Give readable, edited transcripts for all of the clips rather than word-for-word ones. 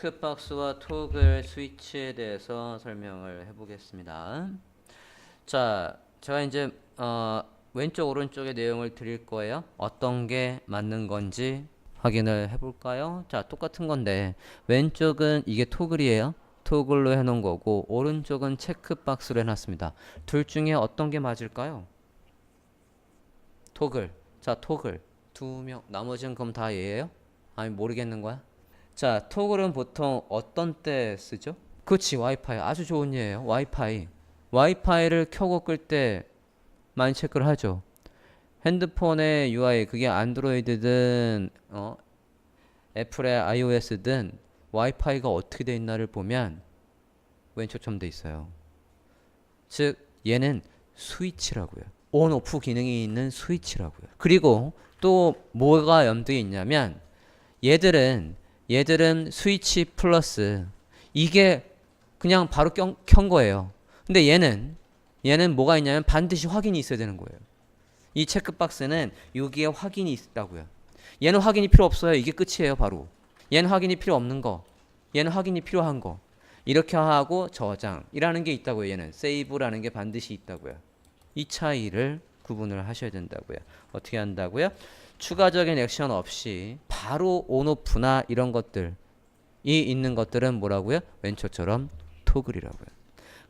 체크박스와 토글 스위치에 대해서 설명을 해보겠습니다. 자, 제가 이제 왼쪽 오른쪽의 내용을 드릴 거예요. 어떤 게 맞는 건지 확인을 해볼까요? 자, 똑같은 건데 왼쪽은 이게 토글이에요. 토글로 해놓은 거고 오른쪽은 체크박스로 해놨습니다. 둘 중에 어떤 게 맞을까요? 토글. 자, 토글. 두 명. 나머지는 그럼 다 얘예요? 아니 모르겠는 거야? 자, 토글은 보통 어떤 때 쓰죠? 그렇지, 와이파이. 아주 좋은 예예요. 와이파이. 와이파이를 켜고 끌 때 많이 체크를 하죠. 핸드폰의 UI, 그게 안드로이드든 애플의 iOS든 와이파이가 어떻게 돼 있나를 보면 왼쪽처럼 돼 있어요. 즉 얘는 스위치라고요. 온 오프 기능이 있는 스위치라고요. 그리고 또 뭐가 염두에 있냐면 얘들은 스위치 플러스 이게 그냥 바로 켠 거예요. 근데 얘는 뭐가 있냐면 반드시 확인이 있어야 되는 거예요. 이 체크박스는 여기에 확인이 있다고요. 얘는 확인이 필요 없어요. 이게 끝이에요, 바로. 얘는 확인이 필요 없는 거, 얘는 확인이 필요한 거. 이렇게 하고 저장이라는 게 있다고요. 얘는 세이브라는 게 반드시 있다고요. 이 차이를 구분을 하셔야 된다고요. 어떻게 한다고요? 추가적인 액션 없이 바로 온오프나 이런 것들이 있는 것들은 뭐라고요? 왼쪽처럼 토글이라고요.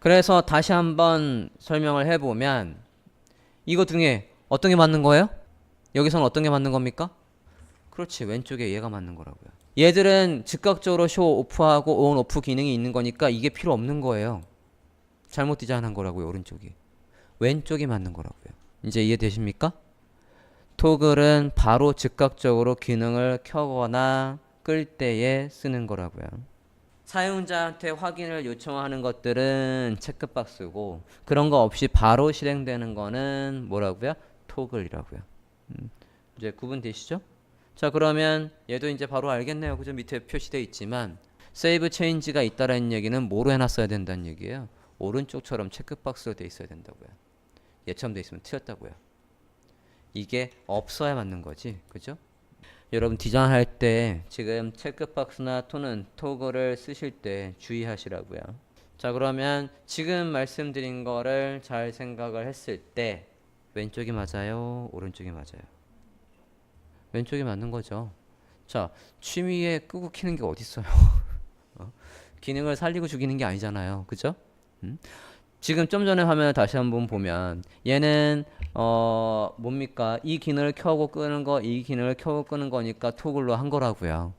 그래서 다시 한번 설명을 해보면 이거 중에 어떤 게 맞는 거예요? 여기서는 어떤 게 맞는 겁니까? 그렇지, 왼쪽에 얘가 맞는 거라고요. 얘들은 즉각적으로 쇼 오프하고 온 오프 기능이 있는 거니까 이게 필요 없는 거예요. 잘못 디자인한 거라고요. 오른쪽이. 왼쪽이 맞는 거라고요. 이제 이해되십니까? 토글은 바로 즉각적으로 기능을 켜거나 끌 때에 쓰는 거라고요. 사용자한테 확인을 요청하는 것들은 체크박스고 그런 거 없이 바로 실행되는 거는 뭐라고요? 토글이라고요. 이제 구분되시죠? 자, 그러면 얘도 이제 바로 알겠네요. 그죠? 밑에 표시되어 있지만 세이브 체인지가 있다라는 얘기는 뭐로 해놨어야 된다는 얘기예요. 오른쪽처럼 체크박스로 돼 있어야 된다고요. 얘처럼 돼 있으면 틀렸다고요. 이게 없어야 맞는 거지, 그죠? 여러분 디자인할 때 지금 체크박스나 토글을 쓰실 때 주의하시라고요. 자, 그러면 지금 말씀드린 거를 잘 생각을 했을 때 왼쪽이 맞아요, 오른쪽이 맞아요? 왼쪽이 맞는 거죠. 자, 취미에 끄고 키는 게 어딨어요? 기능을 살리고 죽이는 게 아니잖아요, 그죠? 지금 좀 전에 화면을 다시 한번 보면 얘는 뭡니까? 이 기능을 켜고 끄는 거, 이 기능을 켜고 끄는 거니까 토글로 한 거라고요.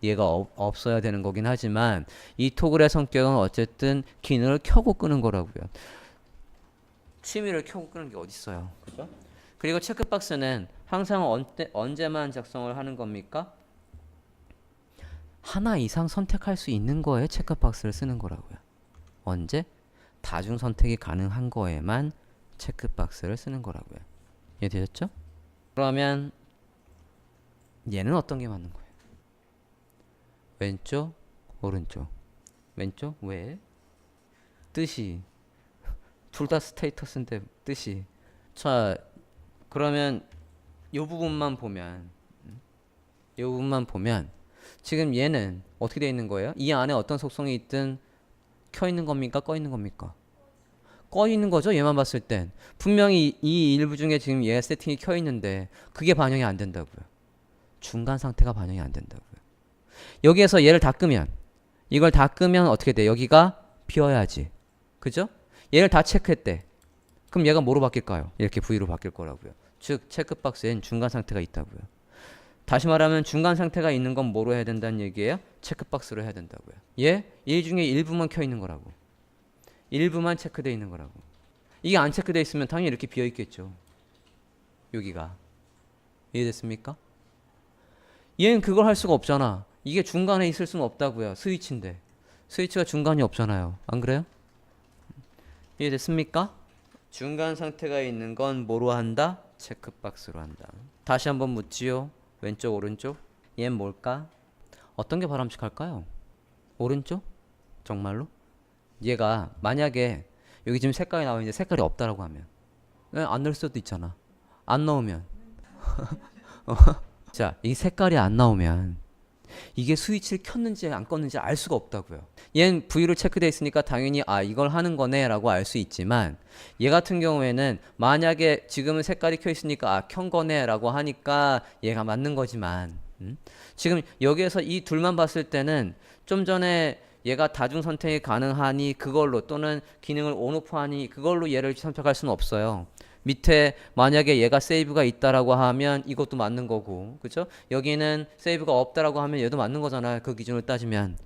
얘가 없어야 되는 거긴 하지만 이 토글의 성격은 어쨌든 기능을 켜고 끄는 거라고요. 취미를 켜고 끄는 게 어딨어요, 그죠? 그리고 체크박스는 항상 언제만 작성을 하는 겁니까? 하나 이상 선택할 수 있는 거에 체크박스를 쓰는 거라고요. 언제? 다중 선택이 가능한 거에만 체크박스를 쓰는 거라고요. 이해되셨죠? 그러면 얘는 어떤 게 맞는 거예요? 왼쪽, 오른쪽. 왼쪽, 왜? 뜻이 둘 다 스테이터스인데 뜻이. 자, 그러면 이 부분만 보면 지금 얘는 어떻게 되어 있는 거예요? 이 안에 어떤 속성이 있든 켜 있는 겁니까? 꺼 있는 겁니까? 꺼 있는 거죠. 얘만 봤을 땐 분명히 이 일부 중에 지금 얘 세팅이 켜 있는데 그게 반영이 안 된다고요. 중간 상태가 반영이 안 된다고요. 여기에서 얘를 다 끄면, 이걸 다 끄면 어떻게 돼? 여기가 비어야지, 그죠? 얘를 다 체크했대. 그럼 얘가 뭐로 바뀔까요? 이렇게 V로 바뀔 거라고요. 즉 체크박스엔 중간 상태가 있다고요. 다시 말하면 중간 상태가 있는 건 뭐로 해야 된다는 얘기예요? 체크박스로 해야 된다고요. 얘 중에 일부만 켜 있는 거라고. 일부만 체크되어 있는 거라고. 이게 안 체크되어 있으면 당연히 이렇게 비어 있겠죠. 여기가. 이해됐습니까? 얘는 그걸 할 수가 없잖아. 이게 중간에 있을 수는 없다고요. 스위치인데. 스위치가 중간이 없잖아요. 안 그래요? 이해됐습니까? 중간 상태가 있는 건 뭐로 한다? 체크박스로 한다. 다시 한번 묻지요. 왼쪽, 오른쪽. 얘는 뭘까? 어떤 게 바람직할까요? 오른쪽? 정말로? 얘가 만약에 여기 지금 색깔이 나와 있는데 색깔이 없다라고 하면 안 넣을 수도 있잖아. 안 넣으면 자, 이 색깔이 안 나오면 이게 스위치를 켰는지 안 껐는지 알 수가 없다고요. 얘는 V로 체크되어 있으니까 당연히 아 이걸 하는 거네 라고 알 수 있지만 얘 같은 경우에는 만약에 지금은 색깔이 켜 있으니까 아 켠 거네 라고 하니까 얘가 맞는 거지만 지금 여기에서 이 둘만 봤을 때는 좀 전에 얘가 다중 선택이 가능하니 그걸로 또는 기능을 온오프하니 그걸로 얘를 선택할 수는 없어요. 밑에 만약에 얘가 세이브가 있다라고 하면 이것도 맞는 거고, 그죠? 여기는 세이브가 없다라고 하면 얘도 맞는 거잖아요. 그 기준으로 따지면.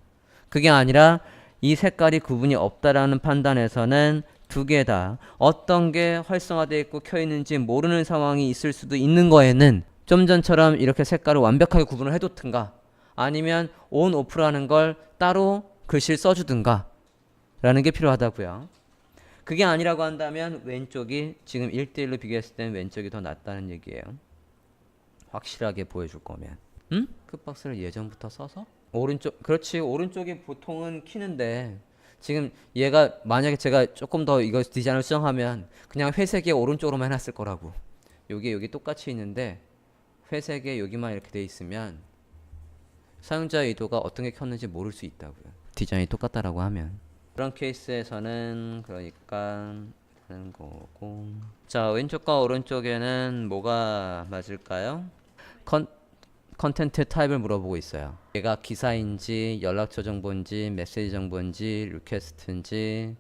그게 아니라 이 색깔이 구분이 없다라는 판단에서는 두 개 다 어떤 게 활성화되어 있고 켜 있는지 모르는 상황이 있을 수도 있는 거에는 좀 전처럼 이렇게 색깔을 완벽하게 구분을 해뒀든가 아니면 온 오프라는 걸 따로 글씨를 써주든가 라는 게 필요하다고요. 그게 아니라고 한다면 왼쪽이 지금 1대1로 비교했을 때는 왼쪽이 더 낫다는 얘기예요. 확실하게 보여줄 거면. 그 박스를 예전부터 써서? 오른쪽, 그렇지. 오른쪽이 보통은 키는데 지금 얘가 만약에 제가 조금 더 이거 디자인을 수정하면 그냥 회색에 오른쪽으로만 해놨을 거라고. 여기 똑같이 있는데 회색에 여기만 이렇게 돼 있으면 사용자 의도가 어떤 게 켰는지 모를 수 있다고요. 디자인이 똑같다라고 하면. 그런 케이스에서는 그러니까 하는 거고. 자, 왼쪽과 오른쪽에는 뭐가 맞을까요? 컨텐트 타입을 물어보고 있어요. 얘가 기사인지 연락처 정보인지 메시지 정보인지 리퀘스트인지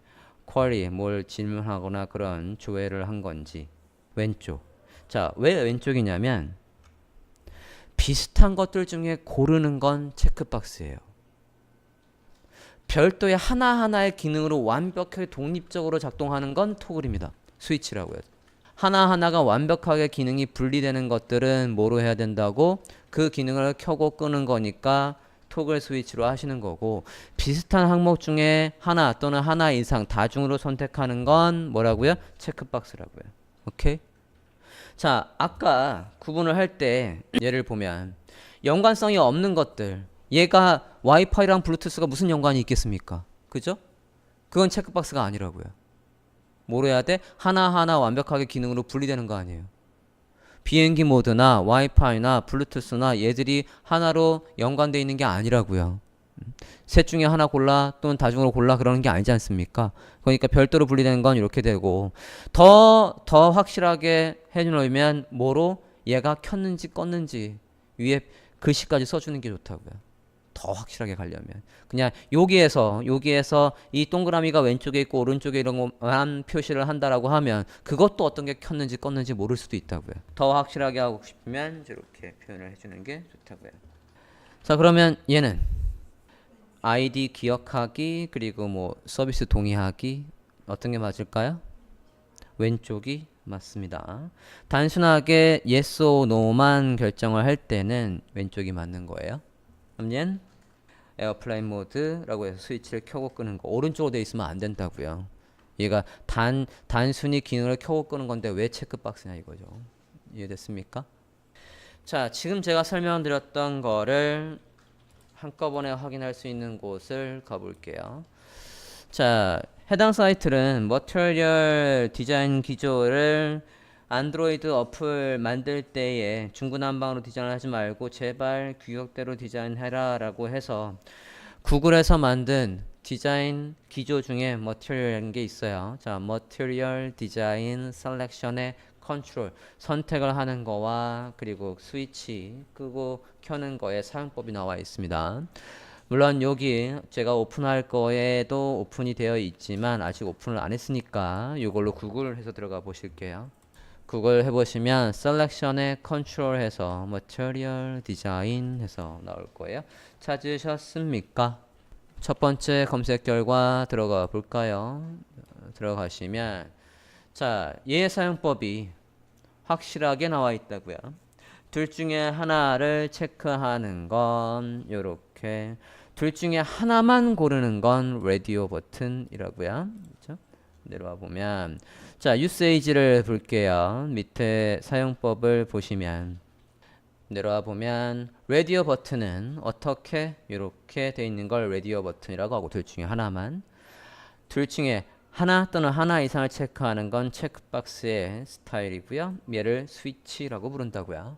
쿼리 뭘 질문하거나 그런 조회를 한 건지. 왼쪽. 자, 왜 왼쪽이냐면 비슷한 것들 중에 고르는 건 체크박스예요. 별도의 하나하나의 기능으로 완벽하게 독립적으로 작동하는 건 토글입니다. 스위치라고 해요. 하나하나가 완벽하게 기능이 분리되는 것들은 뭐로 해야 된다고? 그 기능을 켜고 끄는 거니까 토글 스위치로 하시는 거고, 비슷한 항목 중에 하나 또는 하나 이상 다중으로 선택하는 건 뭐라고요? 체크박스라고요. 오케이? 자, 아까 구분을 할 때 예를 보면 연관성이 없는 것들, 얘가 와이파이랑 블루투스가 무슨 연관이 있겠습니까? 그죠? 그건 체크박스가 아니라고요. 뭐로 해야 돼? 하나하나 완벽하게 기능으로 분리되는 거 아니에요. 비행기 모드나 와이파이나 블루투스나 얘들이 하나로 연관되어 있는 게 아니라고요. 셋 중에 하나 골라 또는 다중으로 골라 그러는 게 아니지 않습니까? 그러니까 별도로 분리되는 건 이렇게 되고, 더 확실하게 해놓으면 뭐로 얘가 켰는지 껐는지 위에 글씨까지 써주는 게 좋다고요. 더 확실하게 가려면 그냥 여기에서 이 동그라미가 왼쪽에 있고 오른쪽에 이런 것만 표시를 한다라고 하면 그것도 어떤 게 켰는지 껐는지 모를 수도 있다고요. 더 확실하게 하고 싶으면 이렇게 표현을 해주는 게 좋다고요. 자, 그러면 얘는 아이디 기억하기 그리고 뭐 서비스 동의하기 어떤 게 맞을까요? 왼쪽이 맞습니다. 단순하게 yes or no만 결정을 할 때는 왼쪽이 맞는 거예요. 그럼 얘는 에어플라인 모드라고 해서 스위치를 켜고 끄는 거 오른쪽으로 돼 있으면 안 된다고요. 얘가 단순히 기능을 켜고 끄는 건데 왜 체크박스냐 이거죠. 이해됐습니까? 자, 지금 제가 설명드렸던 거를 한꺼번에 확인할 수 있는 곳을 가볼게요. 자, 해당 사이트는 머티리얼 디자인 기조를 안드로이드 어플 만들 때에 중구난방으로 디자인을 하지 말고 제발 규격대로 디자인해라 라고 해서 구글에서 만든 디자인 기조 중에 머티리얼이라는 게 있어요. 자, 머티리얼 디자인 셀렉션의 컨트롤 선택을 하는 거와 그리고 스위치 끄고 켜는 거에 사용법이 나와 있습니다. 물론 여기 제가 오픈할 거에도 오픈이 되어 있지만 아직 오픈을 안 했으니까 이걸로 구글 해서 들어가 보실게요. 구글 해보시면 셀렉션에 컨트롤 해서 머티리얼 디자인 해서 나올 거예요. 찾으셨습니까? 첫 번째 검색 결과 들어가 볼까요? 들어가시면 자, 얘의 사용법이 확실하게 나와 있다고요. 둘 중에 하나를 체크하는 건 요렇게, 둘 중에 하나만 고르는 건 라디오 버튼이라고요. 그렇죠? 내려와 보면 자, 유세이지를 볼게요. 밑에 사용법을 보시면 내려와 보면 라디오 버튼은 어떻게 이렇게 돼 있는 걸 라디오 버튼이라고 하고, 둘 중에 하나만, 둘 중에 하나 또는 하나 이상을 체크하는 건 체크박스의 스타일이고요. 얘를 스위치라고 부른다고요.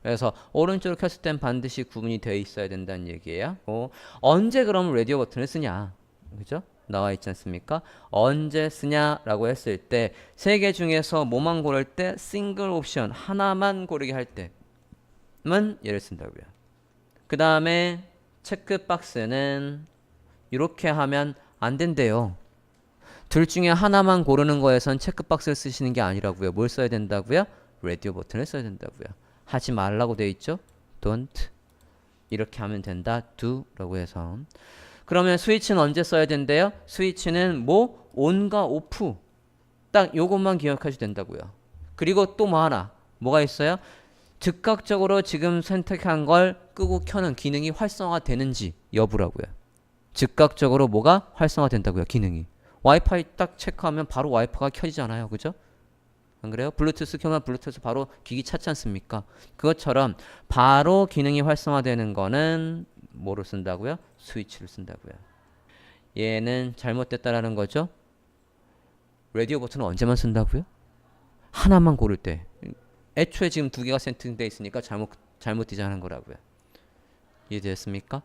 그래서 오른쪽으로 켰을 땐 반드시 구분이 되어 있어야 된다는 얘기예요. 언제 그럼 라디오 버튼을 쓰냐? 그죠? 나와 있지 않습니까? 언제 쓰냐라고 했을 때 세 개 중에서 뭐만 고를 때 싱글 옵션 하나만 고르게 할 때만 얘를 쓴다고요. 그 다음에 체크박스는 이렇게 하면 안 된대요. 둘 중에 하나만 고르는 거에선 체크박스를 쓰시는 게 아니라고요. 뭘 써야 된다고요? 라디오 버튼을 써야 된다고요. 하지 말라고 되어 있죠? don't. 이렇게 하면 된다. do 라고 해서. 그러면 스위치는 언제 써야 된대요? 스위치는 뭐? on과 off. 딱 요것만 기억하셔도 된다고요. 그리고 또 뭐 하나. 뭐가 있어요? 즉각적으로 지금 선택한 걸 끄고 켜는 기능이 활성화되는지 여부라고요. 즉각적으로 뭐가 활성화된다고요. 기능이. 와이파이 딱 체크하면 바로 와이파이가 켜지잖아요. 그죠? 안 그래요? 블루투스 켜면 블루투스 바로 기기 찾지 않습니까? 그것처럼 바로 기능이 활성화되는 거는 뭐로 쓴다고요? 스위치를 쓴다고요. 얘는 잘못됐다라는 거죠. 라디오 버튼은 언제만 쓴다고요? 하나만 고를 때. 애초에 지금 두 개가 세팅되어 있으니까 잘못 디자인한 거라고요. 이해되셨습니까?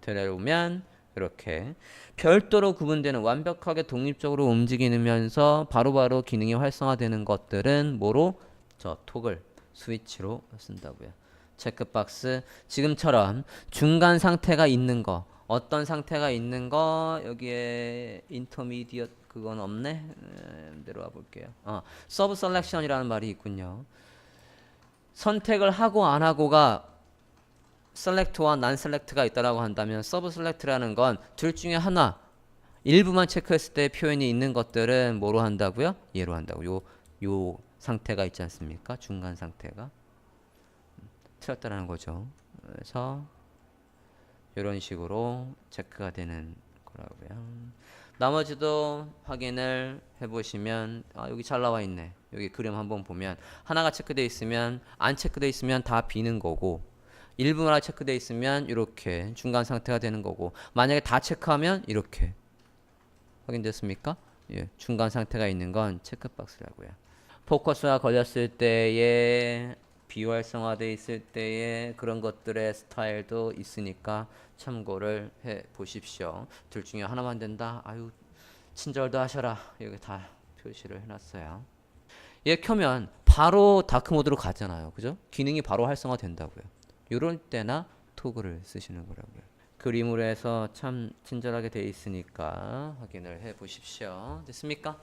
되려면 이렇게 별도로 구분되는 완벽하게 독립적으로 움직이면서 바로바로 기능이 활성화되는 것들은 뭐로? 저 토글 스위치로 쓴다고요. 체크박스 지금처럼 중간 상태가 있는 거 어떤 상태가 있는 거 여기에 인터미디엇 그건 없네. 내려와 볼게요. 서브 셀렉션이라는 말이 있군요. 선택을 하고 안 하고가 셀렉트와 난 셀렉트가 있다라고 한다면 서브 셀렉트라는 건 둘 중에 하나 일부만 체크했을 때 표현이 있는 것들은 뭐로 한다고요? 얘로 한다고. 요 상태가 있지 않습니까? 중간 상태가 틀렸다라는 거죠. 그래서 이런 식으로 체크가 되는 거라고요. 나머지도 확인을 해보시면 여기 잘 나와 있네. 여기 그림 한번 보면 하나가 체크되어 있으면 안 체크되어 있으면 다 비는 거고 일부만 체크되어 있으면 이렇게 중간 상태가 되는 거고 만약에 다 체크하면 이렇게 확인됐습니까? 예, 중간 상태가 있는 건 체크박스라고요. 포커스가 걸렸을 때에 비활성화되어 있을 때에 그런 것들의 스타일도 있으니까 참고를 해 보십시오. 둘 중에 하나만 된다. 아유 친절도 하셔라. 여기 다 표시를 해놨어요. 얘 켜면 바로 다크 모드로 가잖아요. 그죠? 기능이 바로 활성화 된다고요. 이럴 때나 토글을 쓰시는 거라고요. 그림으로 해서 참 친절하게 되어 있으니까 확인을 해 보십시오. 됐습니까?